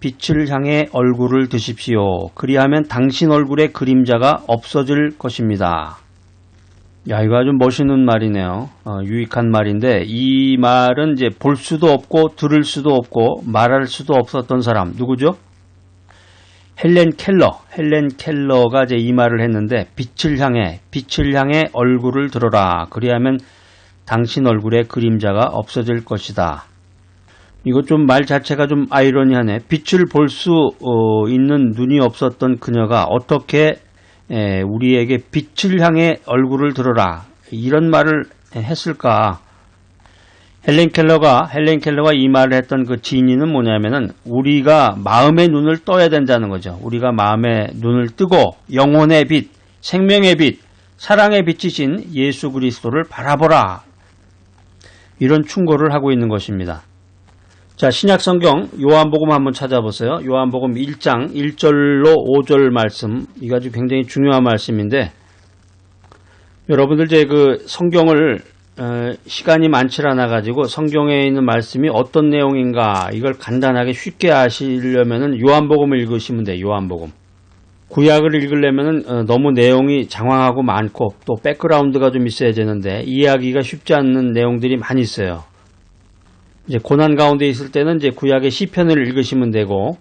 빛을 향해 얼굴을 드십시오. 그리하면 당신 얼굴의 그림자가 없어질 것입니다. 야, 이거 아주 멋있는 말이네요. 유익한 말인데, 이 말은 이제 볼 수도 없고 들을 수도 없고 말할 수도 없었던 사람 누구죠? 헬렌 켈러가 이제 이 말을 했는데, 빛을 향해 얼굴을 들어라. 그리하면 당신 얼굴의 그림자가 없어질 것이다. 이거 좀 말 자체가 좀 아이러니하네. 빛을 볼 수 있는 눈이 없었던 그녀가 어떻게 우리에게 빛을 향해 얼굴을 들어라 이런 말을 했을까? 헬렌 켈러가 이 말을 했던 그 진의는 뭐냐면은 우리가 마음의 눈을 떠야 된다는 거죠. 우리가 마음의 눈을 뜨고 영혼의 빛, 생명의 빛, 사랑의 빛이신 예수 그리스도를 바라보라. 이런 충고를 하고 있는 것입니다. 자, 신약 성경 요한복음 한번 찾아보세요. 요한복음 1장 1절로 5절 말씀. 이거 아주 굉장히 중요한 말씀인데, 여러분들 이제 그 성경을 시간이 많지 않아 가지고 성경에 있는 말씀이 어떤 내용인가 이걸 간단하게 쉽게 아시려면은 요한복음을 읽으시면 돼요. 요한복음. 구약을 읽으려면은 너무 내용이 장황하고 많고 또 백그라운드가 좀 있어야 되는데 이해하기가 쉽지 않는 내용들이 많이 있어요. 이제 고난 가운데 있을 때는 이제 구약의 시편을 읽으시면 되고,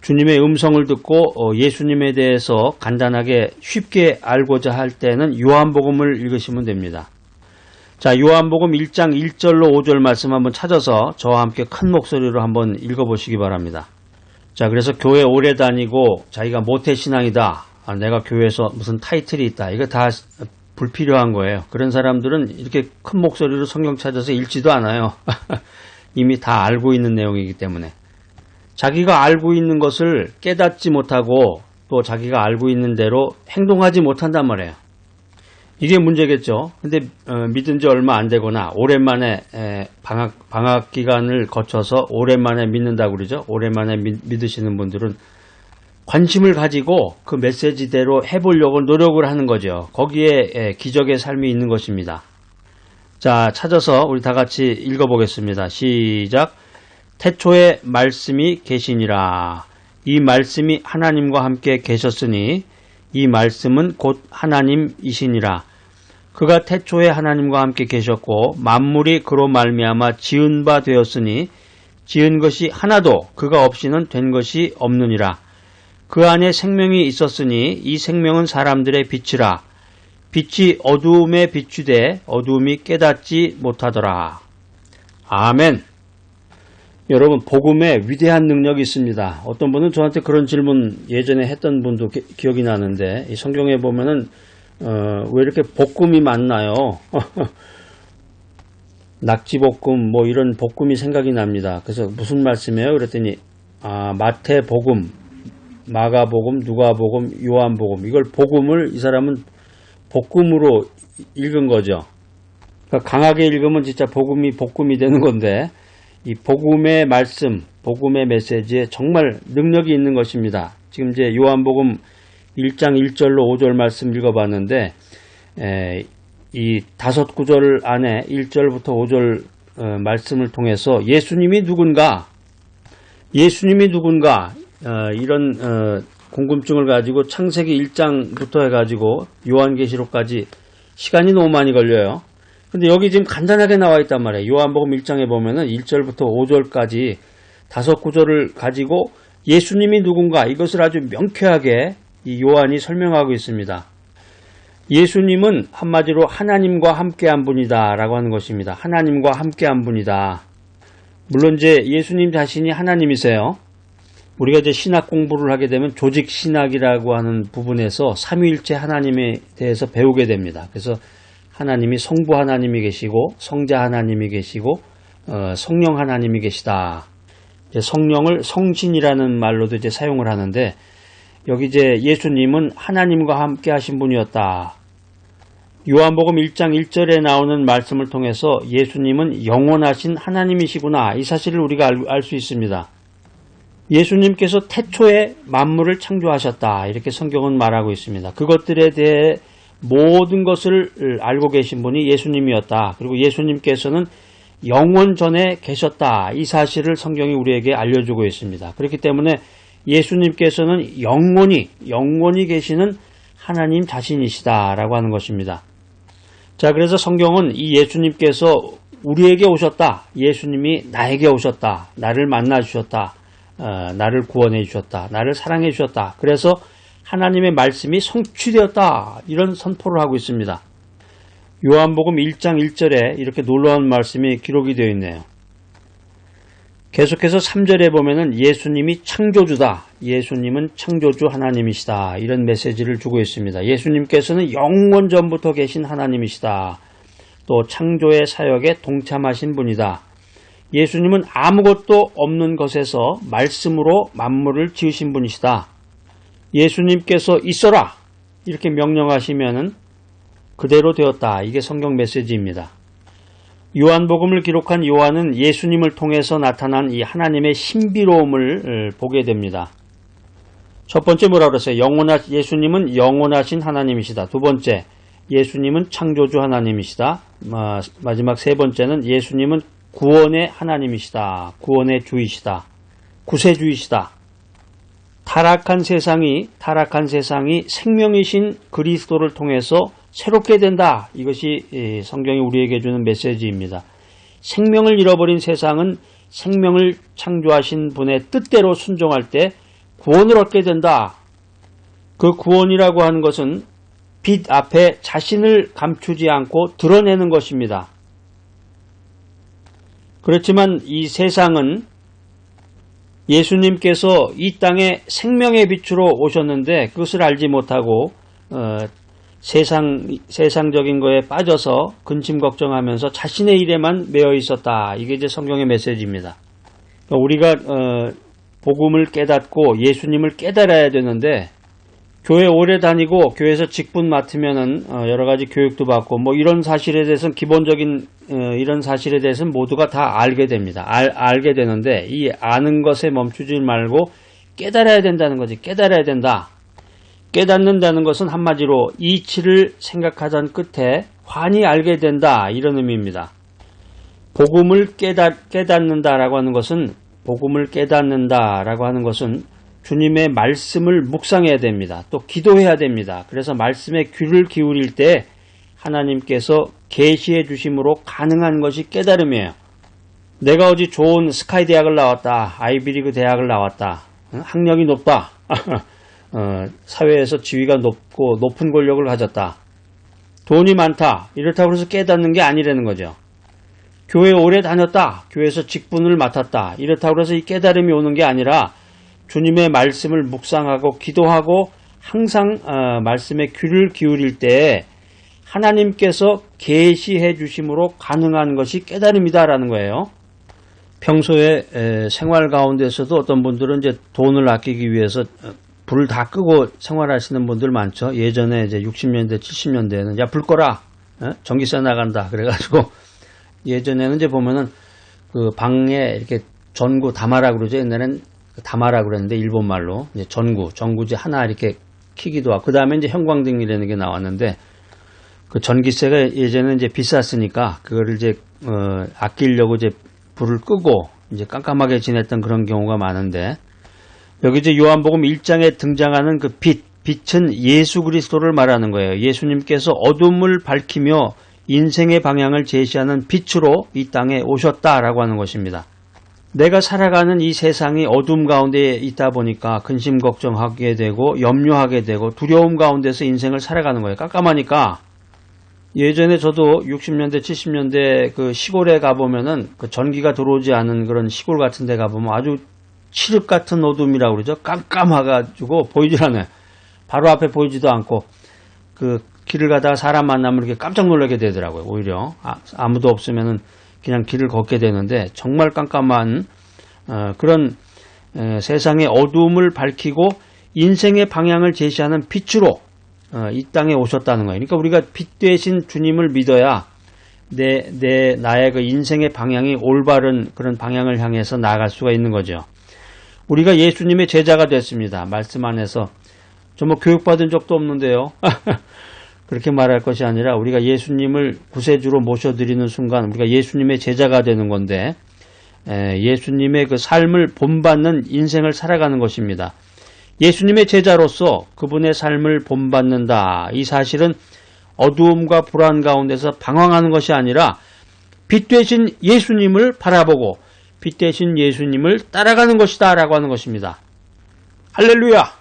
주님의 음성을 듣고 예수님에 대해서 간단하게 쉽게 알고자 할 때는 요한복음을 읽으시면 됩니다. 자, 요한복음 1장 1절로 5절 말씀 한번 찾아서 저와 함께 큰 목소리로 한번 읽어보시기 바랍니다. 자, 그래서 교회 오래 다니고 자기가 모태신앙이다. 내가 교회에서 무슨 타이틀이 있다. 이거 다 불필요한 거예요. 그런 사람들은 이렇게 큰 목소리로 성경 찾아서 읽지도 않아요. 이미 다 알고 있는 내용이기 때문에. 자기가 알고 있는 것을 깨닫지 못하고 또 자기가 알고 있는 대로 행동하지 못한단 말이에요. 이게 문제겠죠. 근데 믿은 지 얼마 안 되거나 오랜만에 방학 기간을 거쳐서 오랜만에 믿는다고 그러죠. 오랜만에 믿으시는 분들은 관심을 가지고 그 메시지대로 해보려고 노력을 하는 거죠. 거기에 기적의 삶이 있는 것입니다. 자, 찾아서 우리 다 같이 읽어보겠습니다. 시작. 태초에 말씀이 계시니라. 이 말씀이 하나님과 함께 계셨으니 이 말씀은 곧 하나님이시니라. 그가 태초에 하나님과 함께 계셨고 만물이 그로 말미암아 지은 바 되었으니 지은 것이 하나도 그가 없이는 된 것이 없느니라. 그 안에 생명이 있었으니 이 생명은 사람들의 빛이라. 빛이 어두움에 비추되 어두움이 깨닫지 못하더라. 아멘. 여러분, 복음에 위대한 능력이 있습니다. 어떤 분은 저한테 그런 질문 예전에 했던 분도 기억이 나는데, 이 성경에 보면은 왜 이렇게 볶음이 많나요? 낙지볶음 뭐 이런 볶음이 생각이 납니다. 그래서 무슨 말씀이에요? 그랬더니 마태복음, 마가복음, 누가복음, 요한복음, 이걸 복음을 이 사람은 볶음으로 읽은 거죠. 그러니까 강하게 읽으면 진짜 복음이 볶음이 되는 건데, 이 복음의 말씀, 복음의 메시지에 정말 능력이 있는 것입니다. 지금 이제 요한복음 1장 1절로 5절 말씀 읽어봤는데, 이 5구절 안에 1절부터 5절 말씀을 통해서 예수님이 누군가 이런 궁금증을 가지고 창세기 1장부터 해가지고 요한계시록까지 시간이 너무 많이 걸려요. 근데 여기 지금 간단하게 나와 있단 말이에요. 요한복음 1장에 보면은 1절부터 5절까지 5구절을 가지고 예수님이 누군가 이것을 아주 명쾌하게 이 요한이 설명하고 있습니다. 예수님은 한마디로 하나님과 함께한 분이다 라고 하는 것입니다. 하나님과 함께한 분이다. 물론 이제 예수님 자신이 하나님이세요. 우리가 이제 신학 공부를 하게 되면 조직 신학이라고 하는 부분에서 삼위일체 하나님에 대해서 배우게 됩니다. 그래서 하나님이 성부 하나님이 계시고 성자 하나님이 계시고 성령 하나님이 계시다. 이제 성령을 성신이라는 말로도 이제 사용을 하는데, 여기 이제 예수님은 하나님과 함께 하신 분이었다. 요한복음 1장 1절에 나오는 말씀을 통해서 예수님은 영원하신 하나님이시구나, 이 사실을 우리가 알 수 있습니다. 예수님께서 태초에 만물을 창조하셨다, 이렇게 성경은 말하고 있습니다. 그것들에 대해 모든 것을 알고 계신 분이 예수님이었다. 그리고 예수님께서는 영원 전에 계셨다. 이 사실을 성경이 우리에게 알려주고 있습니다. 그렇기 때문에 예수님께서는 영원히 계시는 하나님 자신이시다라고 하는 것입니다. 자, 그래서 성경은 이 예수님께서 우리에게 오셨다. 예수님이 나에게 오셨다. 나를 만나 주셨다. 나를 구원해 주셨다. 나를 사랑해 주셨다. 그래서 하나님의 말씀이 성취되었다. 이런 선포를 하고 있습니다. 요한복음 1장 1절에 이렇게 놀라운 말씀이 기록이 되어 있네요. 계속해서 3절에 보면은 예수님이 창조주다. 예수님은 창조주 하나님이시다. 이런 메시지를 주고 있습니다. 예수님께서는 영원 전부터 계신 하나님이시다. 또 창조의 사역에 동참하신 분이다. 예수님은 아무것도 없는 것에서 말씀으로 만물을 지으신 분이시다. 예수님께서 있어라. 이렇게 명령하시면은 그대로 되었다. 이게 성경 메시지입니다. 요한복음을 기록한 요한은 예수님을 통해서 나타난 이 하나님의 신비로움을 보게 됩니다. 첫 번째 뭐라 그랬어요? 예수님은 영원하신 하나님이시다. 두 번째, 예수님은 창조주 하나님이시다. 마지막 세 번째는 예수님은 구원의 하나님이시다. 구원의 주이시다. 구세주이시다. 타락한 세상이 생명이신 그리스도를 통해서 새롭게 된다. 이것이 성경이 우리에게 주는 메시지입니다. 생명을 잃어버린 세상은 생명을 창조하신 분의 뜻대로 순종할 때 구원을 얻게 된다. 그 구원이라고 하는 것은 빛 앞에 자신을 감추지 않고 드러내는 것입니다. 그렇지만 이 세상은 예수님께서 이 땅에 생명의 빛으로 오셨는데 그것을 알지 못하고 세상적인 거에 빠져서 근심 걱정하면서 자신의 일에만 매여 있었다. 이게 이제 성경의 메시지입니다. 우리가 복음을 깨닫고 예수님을 깨달아야 되는데 교회 오래 다니고 교회에서 직분 맡으면은 여러 가지 교육도 받고 뭐 이런 사실에 대해서는 기본적인 이런 사실에 대해서는 모두가 다 알게 됩니다. 알게 되는데 이 아는 것에 멈추지 말고 깨달아야 된다는 거지. 깨달아야 된다. 깨닫는다는 것은 한마디로 이치를 생각하던 끝에 환히 알게 된다. 이런 의미입니다. 복음을 깨닫는다라고 하는 것은 주님의 말씀을 묵상해야 됩니다. 또 기도해야 됩니다. 그래서 말씀에 귀를 기울일 때 하나님께서 계시해 주심으로 가능한 것이 깨달음이에요. 내가 어디 좋은 스카이 대학을 나왔다. 아이비리그 대학을 나왔다. 학력이 높다. 사회에서 지위가 높고 높은 권력을 가졌다. 돈이 많다. 이렇다고 해서 깨닫는 게 아니라는 거죠. 교회 오래 다녔다. 교회에서 직분을 맡았다. 이렇다고 해서 이 깨달음이 오는 게 아니라 주님의 말씀을 묵상하고 기도하고 항상 말씀에 귀를 기울일 때 하나님께서 계시해 주심으로 가능한 것이 깨달음이다라는 거예요. 평소에 생활 가운데서도 어떤 분들은 이제 돈을 아끼기 위해서 불을 다 끄고 생활하시는 분들 많죠. 예전에 이제 60년대, 70년대에는 야, 불 꺼라. 전기세 나간다. 그래가지고 예전에는 이제 보면은 그 방에 이렇게 전구 담아라 그러죠. 옛날엔 담아라 그랬는데 일본 말로 이제 전구지 하나 이렇게 키기도 하고 그 다음에 이제 형광등이라는 게 나왔는데 그 전기세가 예전에 이제 비쌌으니까 그거를 이제 아끼려고 이제 불을 끄고 이제 깜깜하게 지냈던 그런 경우가 많은데 여기 이제 요한복음 1장에 등장하는 그 빛은 예수 그리스도를 말하는 거예요. 예수님께서 어둠을 밝히며 인생의 방향을 제시하는 빛으로 이 땅에 오셨다라고 하는 것입니다. 내가 살아가는 이 세상이 어둠 가운데 있다 보니까 근심 걱정하게 되고 염려하게 되고 두려움 가운데서 인생을 살아가는 거예요. 깜깜하니까. 예전에 저도 60년대 70년대 그 시골에 가보면은 그 전기가 들어오지 않은 그런 시골 같은 데 가보면 아주 칠흑 같은 어둠이라고 그러죠. 깜깜해가지고 보이질 않아요. 바로 앞에 보이지도 않고 그 길을 가다가 사람 만나면 이렇게 깜짝 놀라게 되더라고요. 오히려 아무도 없으면은 그냥 길을 걷게 되는데 정말 깜깜한 그런 세상의 어두움을 밝히고 인생의 방향을 제시하는 빛으로 이 땅에 오셨다는 거예요. 그러니까 우리가 빛 되신 주님을 믿어야 나의 그 인생의 방향이 올바른 그런 방향을 향해서 나아갈 수가 있는 거죠. 우리가 예수님의 제자가 됐습니다. 말씀 안에서 저 뭐 교육받은 적도 없는데요. 그렇게 말할 것이 아니라 우리가 예수님을 구세주로 모셔드리는 순간 우리가 예수님의 제자가 되는 건데 예수님의 그 삶을 본받는 인생을 살아가는 것입니다. 예수님의 제자로서 그분의 삶을 본받는다. 이 사실은 어두움과 불안 가운데서 방황하는 것이 아니라 빛 되신 예수님을 바라보고 빛 되신 예수님을 따라가는 것이다 라고 하는 것입니다. 할렐루야!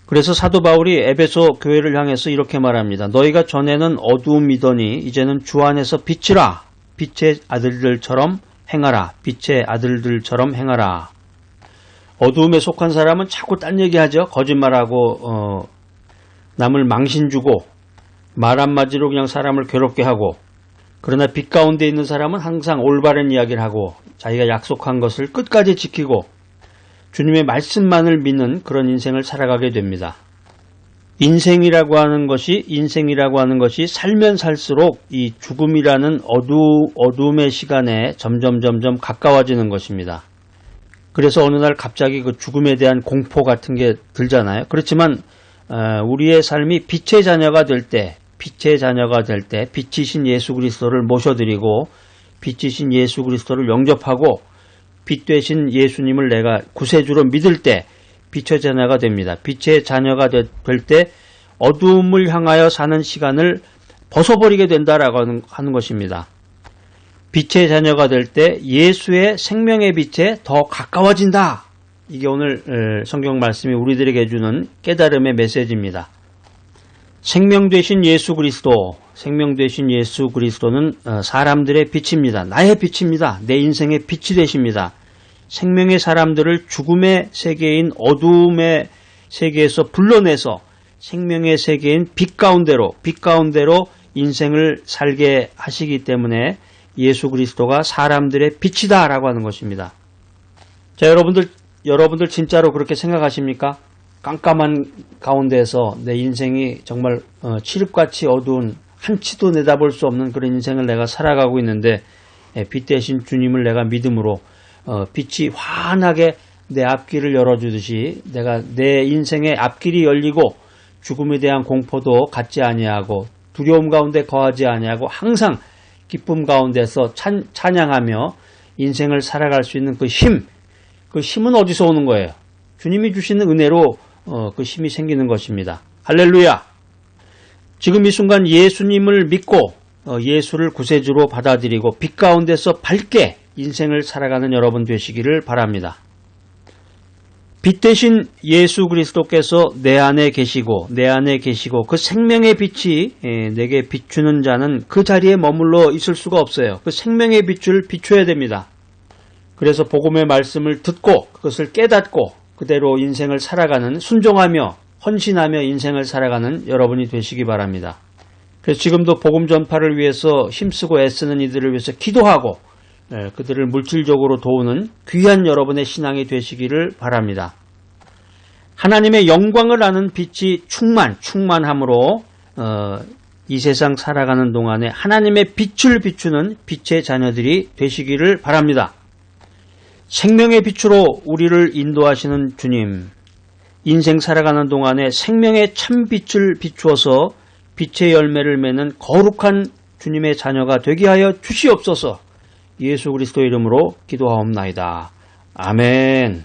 그래서 사도 바울이 에베소 교회를 향해서 이렇게 말합니다. 너희가 전에는 어두움이더니 이제는 주 안에서 빛이라. 빛의 아들들처럼 행하라. 빛의 아들들처럼 행하라. 어두움에 속한 사람은 자꾸 딴 얘기하죠. 거짓말하고 남을 망신 주고 말 한마디로 그냥 사람을 괴롭게 하고, 그러나 빛 가운데 있는 사람은 항상 올바른 이야기를 하고 자기가 약속한 것을 끝까지 지키고 주님의 말씀만을 믿는 그런 인생을 살아가게 됩니다. 인생이라고 하는 것이 살면 살수록 이 죽음이라는 어두움의 시간에 점점 가까워지는 것입니다. 그래서 어느 날 갑자기 그 죽음에 대한 공포 같은 게 들잖아요. 그렇지만 우리의 삶이 빛의 자녀가 될 때 빛이신 예수 그리스도를 모셔드리고 빛이신 예수 그리스도를 영접하고 빛 되신 예수님을 내가 구세주로 믿을 때 빛의 자녀가 됩니다. 빛의 자녀가 될 때 어두움을 향하여 사는 시간을 벗어버리게 된다라고 하는 것입니다. 빛의 자녀가 될 때 예수의 생명의 빛에 더 가까워진다. 이게 오늘 성경 말씀이 우리들에게 주는 깨달음의 메시지입니다. 생명 되신 예수 그리스도는 사람들의 빛입니다. 나의 빛입니다. 내 인생의 빛이 되십니다. 생명의 사람들을 죽음의 세계인 어두움의 세계에서 불러내서 생명의 세계인 빛 가운데로 인생을 살게 하시기 때문에 예수 그리스도가 사람들의 빛이다 라고 하는 것입니다. 자, 여러분들 진짜로 그렇게 생각하십니까? 깜깜한 가운데에서 내 인생이 정말 칠흑같이 어두운 한치도 내다볼 수 없는 그런 인생을 내가 살아가고 있는데 빛 대신 주님을 내가 믿음으로 빛이 환하게 내 앞길을 열어주듯이 내가 내 인생의 앞길이 열리고 죽음에 대한 공포도 갖지 아니하고 두려움 가운데 거하지 아니하고 항상 기쁨 가운데서 찬양하며 인생을 살아갈 수 있는 그 힘은 어디서 오는 거예요? 주님이 주시는 은혜로 그 힘이 생기는 것입니다. 할렐루야! 지금 이 순간 예수님을 믿고 예수를 구세주로 받아들이고 빛 가운데서 밝게 인생을 살아가는 여러분 되시기를 바랍니다. 빛 대신 예수 그리스도께서 내 안에 계시고 그 생명의 빛이 내게 비추는 자는 그 자리에 머물러 있을 수가 없어요. 그 생명의 빛을 비춰야 됩니다. 그래서 복음의 말씀을 듣고 그것을 깨닫고 그대로 인생을 살아가는, 순종하며 헌신하며 인생을 살아가는 여러분이 되시기 바랍니다. 그래서 지금도 복음 전파를 위해서 힘쓰고 애쓰는 이들을 위해서 기도하고 그들을 물질적으로 도우는 귀한 여러분의 신앙이 되시기를 바랍니다. 하나님의 영광을 아는 빛이 충만함으로 이 세상 살아가는 동안에 하나님의 빛을 비추는 빛의 자녀들이 되시기를 바랍니다. 생명의 빛으로 우리를 인도하시는 주님, 인생 살아가는 동안에 생명의 참빛을 비추어서 빛의 열매를 맺는 거룩한 주님의 자녀가 되게 하여 주시옵소서. 예수 그리스도 이름으로 기도하옵나이다. 아멘.